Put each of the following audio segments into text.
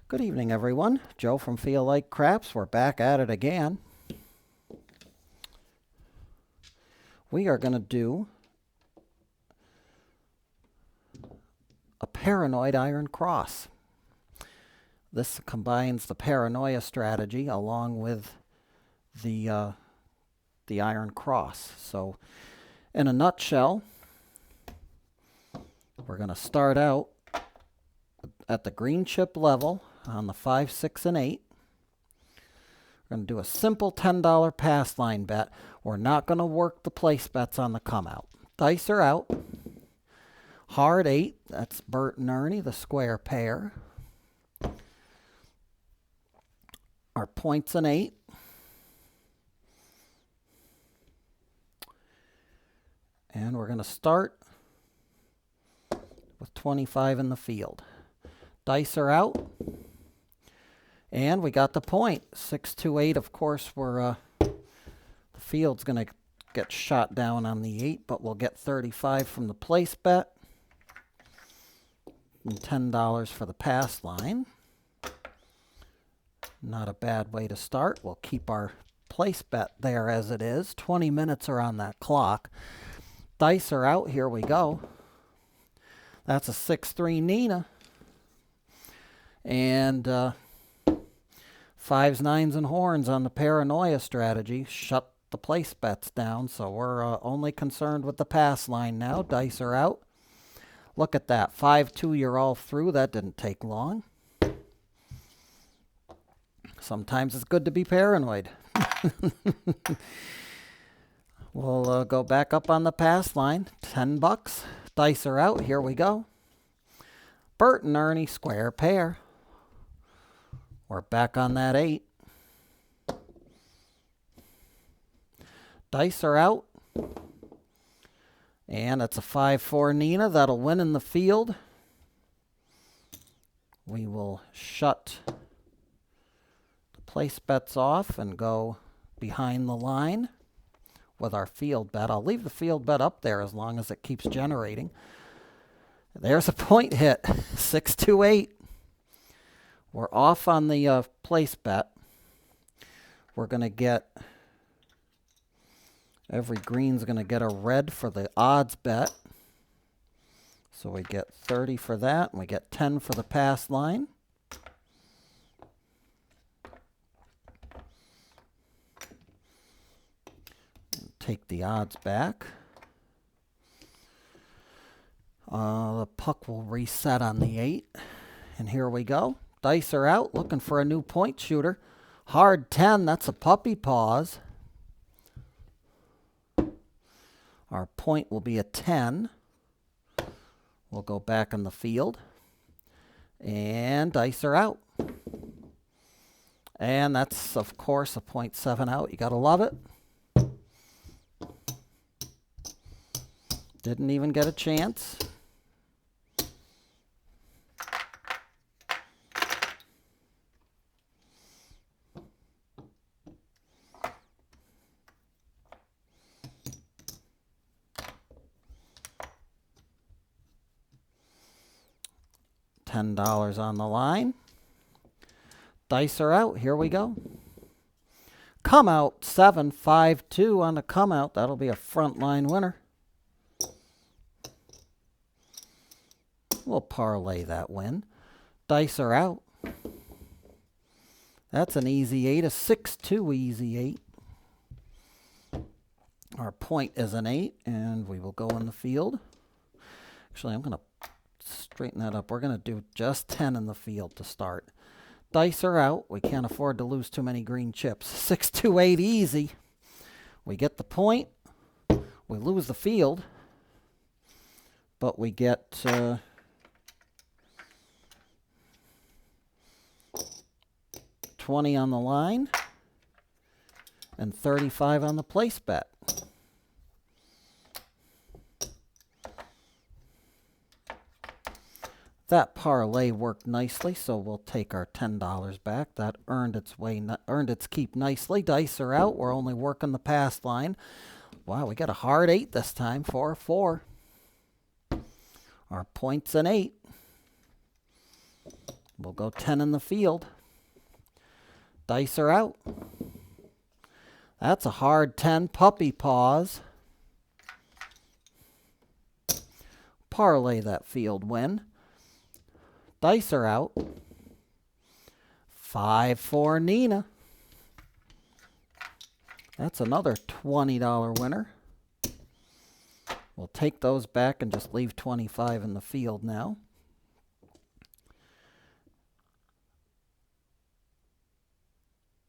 Good evening, everyone. Joe from Feel Like Craps. We're back at it again. We are going to do a paranoid iron cross. This combines the paranoia strategy along with the iron cross. So, in a nutshell, we're going to start out at the green chip level on the 5, 6, and 8. We're going to do a simple $10 pass line bet. We're not going to work the place bets on the come out. Dice are out. Hard 8, that's Bert and Ernie, the square pair. Our points an 8. And we're going to start with 25 in the field. Dice are out. And we got the point. 6, 2, 8. Of course, the field's going to get shot down on the 8, but we'll get 35 from the place bet. And $10 for the pass line. Not a bad way to start. We'll keep our place bet there as it is. 20 minutes are on that clock. Dice are out. Here we go. That's a 6-3 Nina. And 5s, 9s, and horns on the paranoia strategy. Shut the place bets down. So we're only concerned with the pass line now. Dice are out. Look at that. 5-2, you're all through. That didn't take long. Sometimes it's good to be paranoid. We'll go back up on the pass line. $10. Dice are out. Here we go. Bert and Ernie, square pair. We're back on that 8. Dice are out. And it's a 5-4 Nina. That'll win in the field. We will shut the place bets off and go behind the line with our field bet. I'll leave the field bet up there as long as it keeps generating. There's a point hit. 6, 2, 8. We're off on the place bet. We're going to get, every green's going to get a red for the odds bet. So we get 30 for that, and we get 10 for the pass line. Take the odds back. The puck will reset on the 8. And here we go. Dice are out, looking for a new point shooter. Hard 10, that's a puppy paws. Our point will be a 10. We'll go back in the field. And dice are out. And that's, of course, a 0.7 out. You gotta love it. Didn't even get a chance. $10 on the line. Dice are out. Here we go. Come out 7, 5, 2 on the come out. That'll be a front line winner. We'll parlay that win. Dice are out. That's an easy 8, a 6-2 easy 8. Our point is an 8, and we will go in the field. Actually, I'm going to straighten that up. We're going to do just 10 in the field to start. Dice are out. We can't afford to lose too many green chips. 6, 2, 8 easy. We get the point. We lose the field. But we get 20 on the line and 35 on the place bet. That parlay worked nicely, so we'll take our $10 back. That earned its keep nicely. Dice are out. We're only working the pass line. Wow, we got a hard 8 this time. 4-4. Our point's an 8. We'll go 10 in the field. Dice are out. That's a hard 10 puppy paws. Parlay that field win. Dice are out. 5-4 Nina. That's another $20 winner. We'll take those back and just leave 25 in the field now.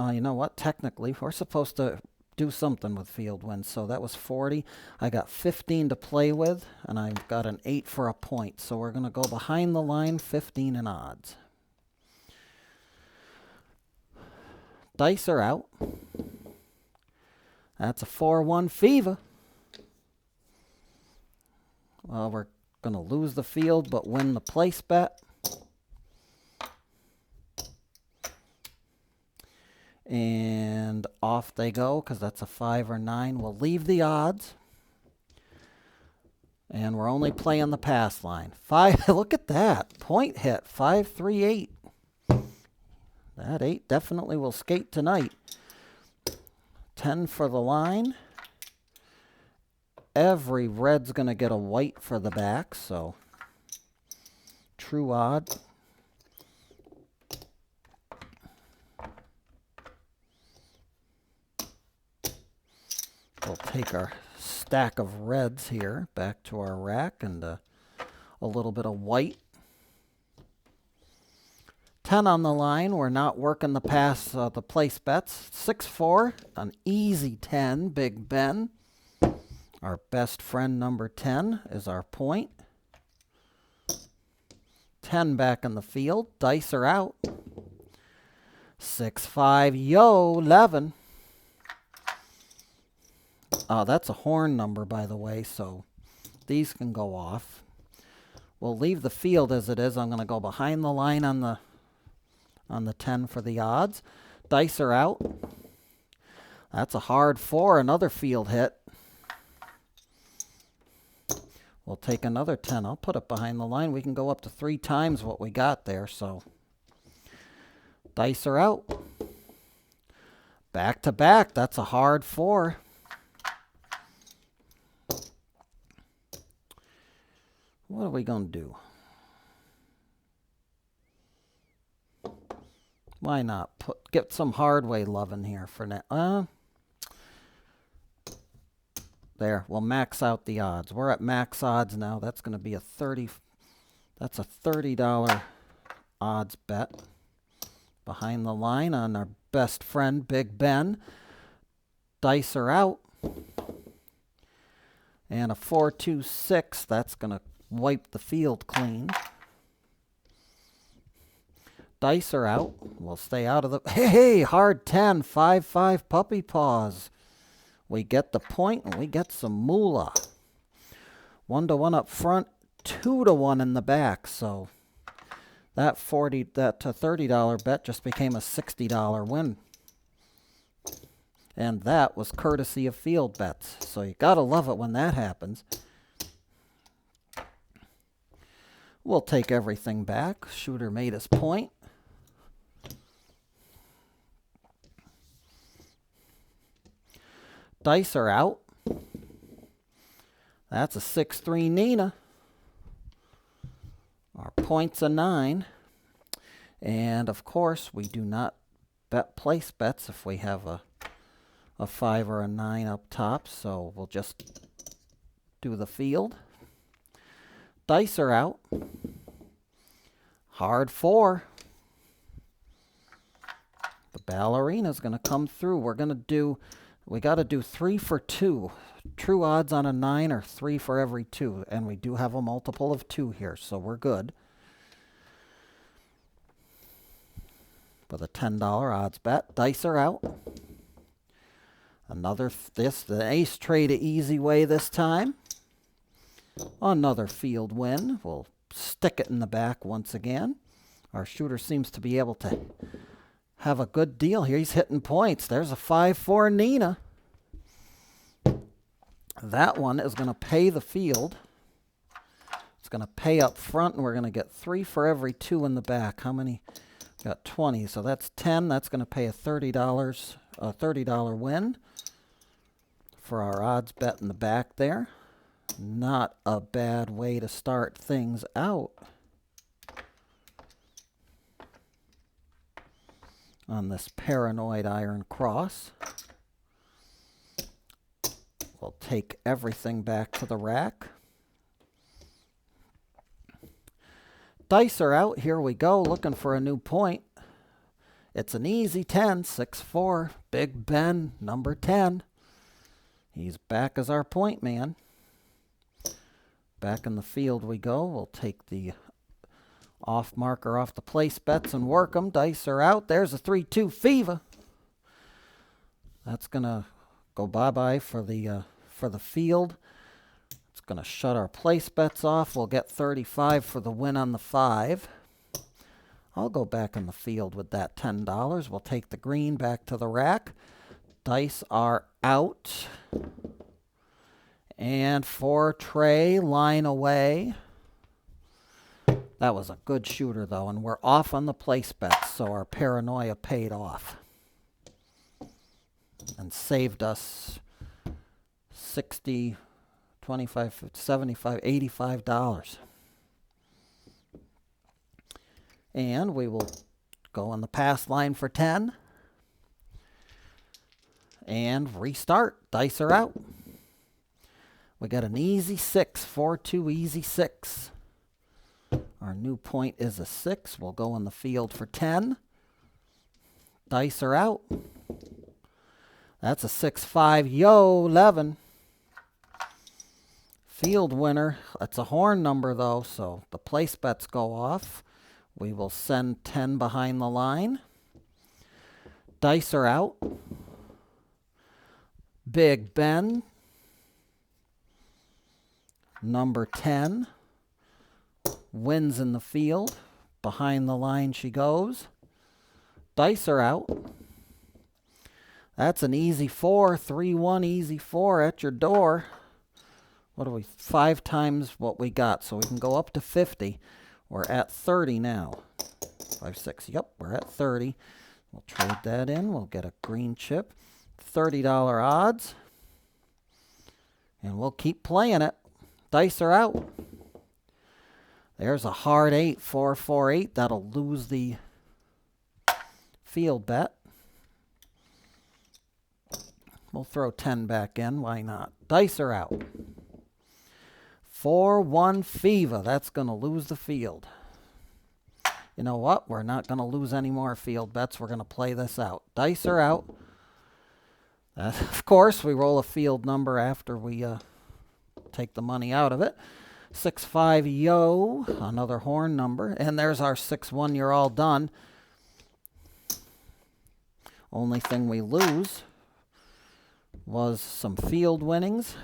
You know what? Technically, we're supposed to do something with field wins. So that was 40. I got 15 to play with, and I've got an 8 for a point. So we're going to go behind the line, 15 in odds. Dice are out. That's a 4-1 fever. Well, we're going to lose the field, but win the place bet. And off they go, because that's a 5 or 9. We'll leave the odds. And we're only playing the pass line. 5, look at that. Point hit, 5-3-8. That 8 definitely will skate tonight. 10 for the line. Every red's going to get a white for the back, so true odd. We'll take our stack of reds here back to our rack and a little bit of white. 10 on the line. We're not working the pass, the place bets. 6-4, an easy 10, Big Ben. Our best friend, number 10, is our point. 10 back in the field. Dice are out. 6-5, yo, 11. That's a horn number, by the way, so these can go off. We'll leave the field as it is. I'm going to go behind the line on the 10 for the odds. Dice are out. That's a hard 4, another field hit. We'll take another 10. I'll put it behind the line. We can go up to 3 times what we got there, so dice are out. Back to back. That's a hard 4. What are we going to do? Why not get some hard way love in here for now? There, we'll max out the odds. We're at max odds now. That's going to be a that's a $30 odds bet. Behind the line on our best friend, Big Ben. Dice are out. And a 4-2-6. That's going to wipe the field clean. Dice are out. We'll stay out of the... Hey, hard 10. 5-5 puppy paws. We get the point and we get some moolah. 1-1 up front, 2-1 in the back. So that $30 bet just became a $60 win. And that was courtesy of field bets. So you gotta love it when that happens. We'll take everything back. Shooter made his point. Dice are out. That's a 6-3 Nina. Our point's a 9. And of course, we do not bet place bets if we have a 5 or a 9 up top. So we'll just do the field. Dice are out. Hard 4. The ballerina's going to come through. We got to do 3 for 2. True odds on a 9 are 3 for every 2. And we do have a multiple of 2 here, so we're good. With a $10 odds bet. Dice are out. The ace trade an easy way this time. Another field win. We'll stick it in the back once again. Our shooter seems to be able to have a good deal here. He's hitting points. There's a 5-4 Nina. That one is going to pay the field. It's going to pay up front, and we're going to get 3 for every 2 in the back. How many? Got 20, so that's 10. That's going to pay a $30 win for our odds bet in the back there. Not a bad way to start things out on this paranoid iron cross. We'll take everything back to the rack. Dice are out. Here we go, looking for a new point. It's an easy 10, 6-4. Big Ben, number 10. He's back as our point man. Back in the field we go. We'll take the off marker off the place bets and work them. Dice are out. There's a 3-2 fever. That's going to go bye-bye for the field. It's going to shut our place bets off. We'll get 35 for the win on the 5. I'll go back in the field with that $10. We'll take the green back to the rack. Dice are out. And for Trey, line away. That was a good shooter, though, and we're off on the place bets, so our paranoia paid off and saved us 60, 25, 75, $85. And we will go on the pass line for 10 and restart. Dice are out. We got an easy 6, 4-2 easy 6. Our new point is a 6. We'll go on the field for 10. Dice are out. That's a 6-5. Yo, 11. Field winner. It's a horn number, though, so the place bets go off. We will send 10 behind the line. Dice are out. Big Ben. Number 10 wins in the field. Behind the line she goes. Dice are out. That's an easy 4, 3-1 easy 4 at your door. What are we? 5 times what we got, so we can go up to 50. We're at 30 now. 5, 6. Yep, we're at 30. We'll trade that in. We'll get a green chip. $30 odds. And we'll keep playing it. Dice are out. There's a hard 8, 4, 4, 8. That'll lose the field bet. We'll throw 10 back in. Why not? Dice are out. 4-1 fever. That's going to lose the field. You know what? We're not going to lose any more field bets. We're going to play this out. Dice are out. Of course, we roll a field number after we take the money out of it. 6-5 yo, another horn number. And there's our 6-1. You're all done. Only thing we lose was some field winnings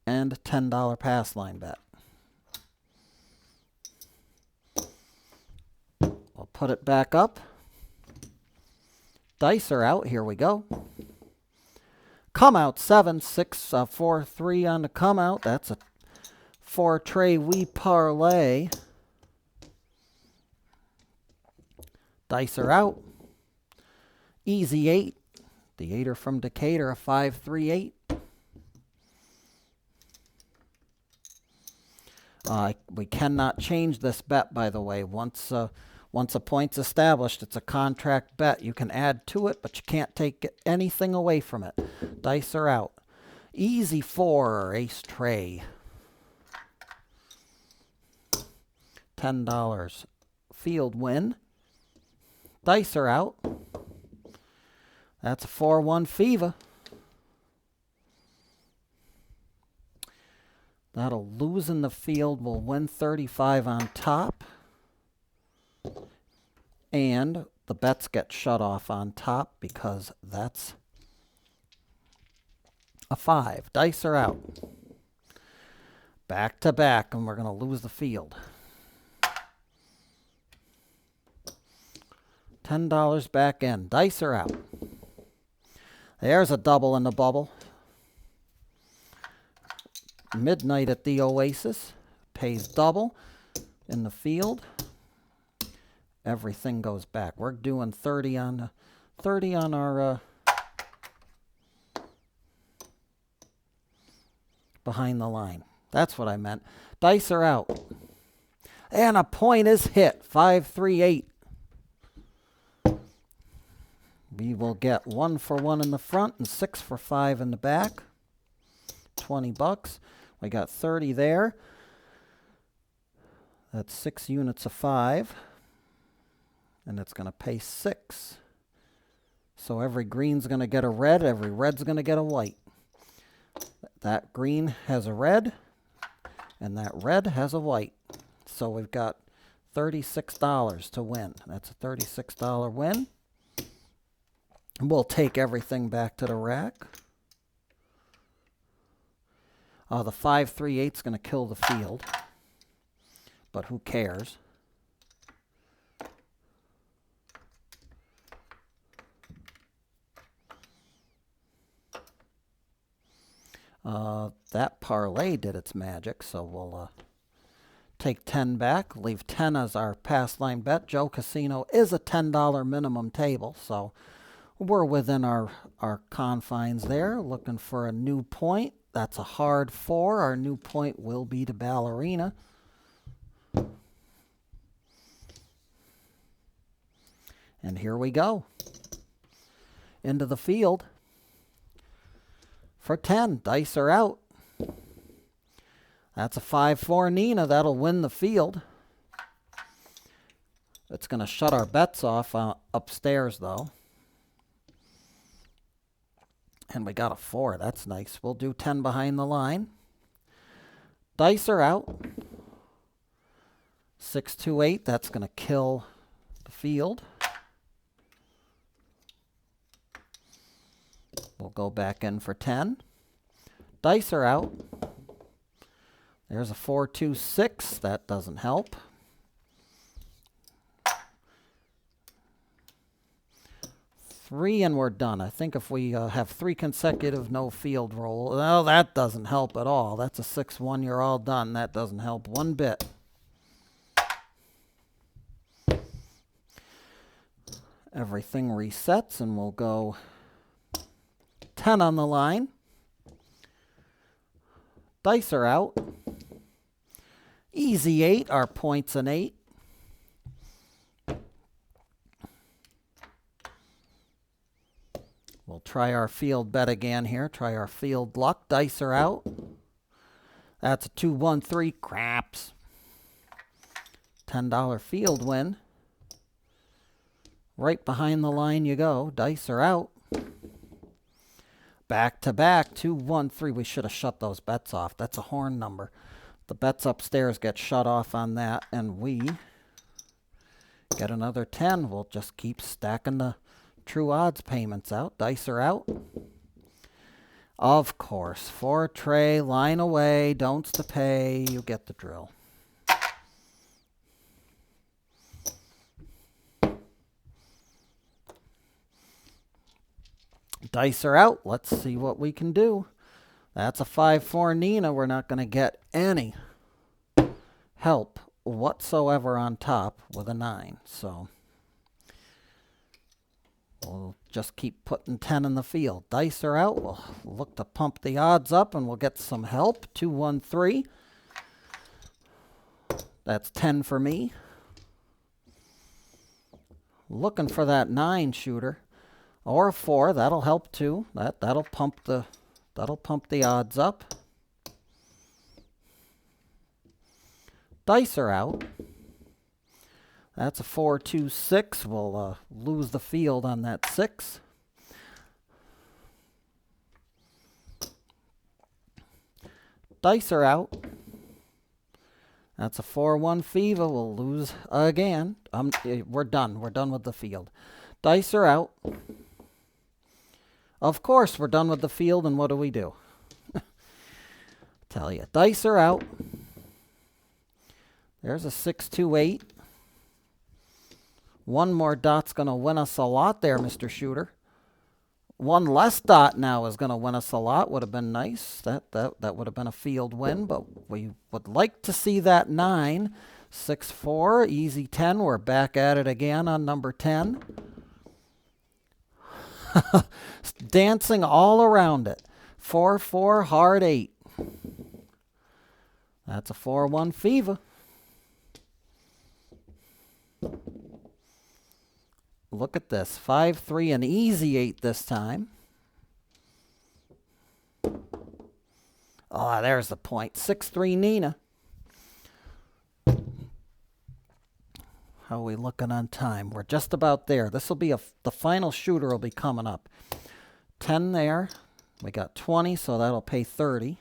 and a $10 pass line bet. We'll put it back up. Dice are out. Here we go. Come out 7, 6, 4, 3 on the come out. That's a 4 tray we parlay. Dice are out. Easy 8. The 8er from Decatur, a 5-3-8. We cannot change this bet, by the way. Once a point's established, it's a contract bet. You can add to it, but you can't take anything away from it. Dice are out. Easy 4, ace tray. $10 field win. Dice are out. That's a 4-1 fever. That'll lose in the field. We'll win 35 on top. And the bets get shut off on top because that's a 5. Dice are out. Back to back, and we're going to lose the field. $10 back in. Dice are out. There's a double in the bubble. Midnight at the Oasis. pays double in the field. Everything goes back. We're doing 30 on our behind the line. That's what I meant. Dice are out. And a point is hit. 5, 3, 8. We will get 1 for 1 in the front and 6 for 5 in the back. $20. We got 30 there. That's 6 units of 5. And it's going to pay 6. So every green's going to get a red. Every red's going to get a white. That green has a red. And that red has a white. So we've got $36 to win. That's a $36 win. We'll take everything back to the rack. The 5, 3, 8 is going to kill the field. But who cares? That parlay did its magic, so we'll take 10 back, leave 10 as our pass line bet. Joe Casino is a $10 minimum table, so we're within our confines there. Looking for a new point. That's a hard 4. Our new point will be to Ballerina. And here we go. Into the field. For 10. Dice are out. That's a 5-4 Nina. That'll win the field. It's going to shut our bets off upstairs, though. And we got a 4. That's nice. We'll do 10 behind the line. Dice are out. 6, 2, 8. That's going to kill the field. We'll go back in for 10. Dice are out. There's a 4, 2, 6. That doesn't help. 3 and we're done. I think if we have 3 consecutive no field roll, well, that doesn't help at all. That's a 6-1. You're all done. That doesn't help one bit. Everything resets and we'll go 10 on the line. Dice are out. Easy 8. Our point's an 8. We'll try our field bet again here. Try our field luck. Dice are out. That's a 2, 1, 3. Craps. $10 field win. Right behind the line you go. Dice are out. Back to back. 2, 1, 3. We should have shut those bets off. That's a horn number. The bets upstairs get shut off on that, and we get another 10. We'll just keep stacking the true odds payments out. Dice are out. Of course. 4 tray, line away, don'ts to pay. You get the drill. Dice are out. Let's see what we can do. That's a 5-4 Nina. We're not going to get any help whatsoever on top with a 9. So we'll just keep putting 10 in the field. Dice are out. We'll look to pump the odds up and we'll get some help. 2, 1, 3. That's 10 for me. Looking for that 9 shooter. Or a 4, that'll help too. That'll pump the odds up. Dice are out. That's a 4, 2, 6. We'll lose the field on that 6. Dice are out. That's a 4, 1 Fever. We'll lose again. We're done. We're done with the field. Dice are out. Of course, we're done with the field, and what do? Tell you. Dice are out. There's a 6, 2, 8. One more dot's going to win us a lot there, Mr. Shooter. One less dot now is going to win us a lot. Would have been nice. That would have been a field win, but we would like to see that 9. 6-4, easy 10. We're back at it again on number 10. Dancing all around it. 4-4, hard 8. That's a 4-1 fever. Look at this. 5-3, an easy 8 this time. Oh, there's the point. 6-3, Nina. How are we looking on time? We're just about there. This will be the final shooter will be coming up. 10 there. We got 20, so that'll pay 30.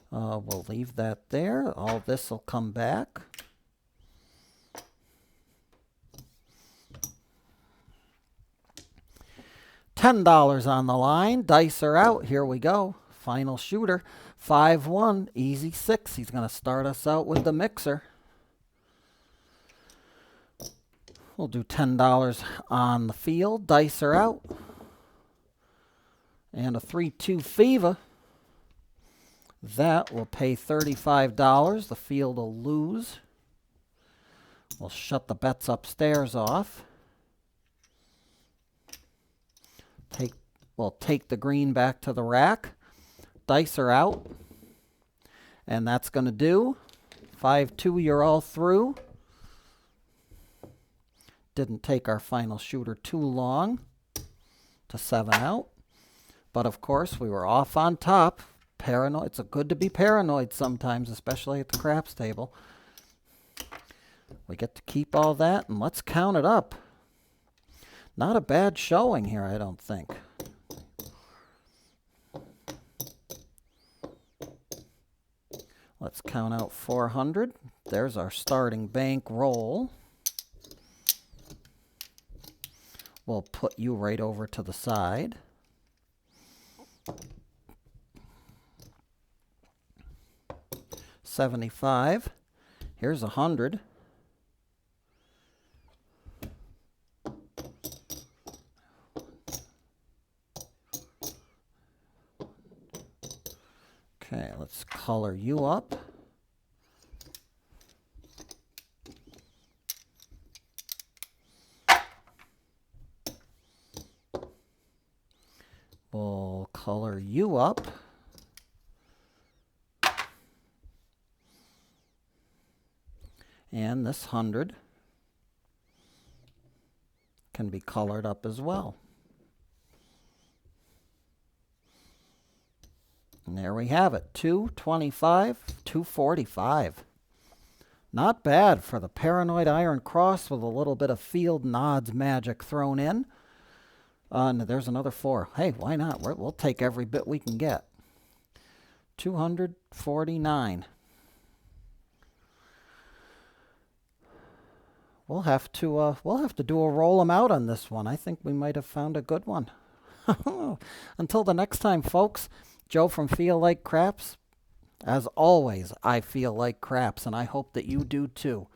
We'll leave that there. All this will come back. $10 on the line. Dice are out. Here we go. Final shooter. 5-1, easy 6. He's going to start us out with the mixer. We'll do $10 on the field. Dice are out. And a 3-2 fever. That will pay $35. The field will lose. We'll shut the bets upstairs off. We'll take the green back to the rack. Dice are out. And that's going to do 5-2. You're all through. Didn't take our final shooter too long to 7 out. But of course, we were off on top. Paranoid. It's good to be paranoid sometimes, especially at the craps table. We get to keep all that, and let's count it up. Not a bad showing here, I don't think. Let's count out 400. There's our starting bank roll. We'll put you right over to the side. $75. Here's 100. Okay, let's color you up. We'll color you up. And this 100 can be colored up as well. And there we have it, 225, 245. Not bad for the Paranoid Iron Cross with a little bit of field and odds magic thrown in. And there's another 4. Hey, why not? We'll take every bit we can get. 249. We'll have to do a roll 'em out on this one. I think we might have found a good one. Until the next time, folks. Joe from Feel Like Craps. As always, I feel like craps, and I hope that you do too.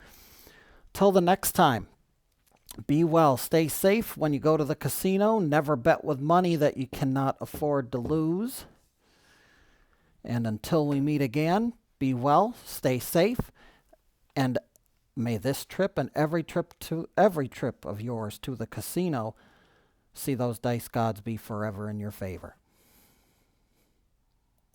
Till the next time, be well, stay safe when you go to the casino. Never bet with money that you cannot afford to lose. And until we meet again, be well, stay safe, and may this trip and every trip of yours to the casino see those dice gods be forever in your favor.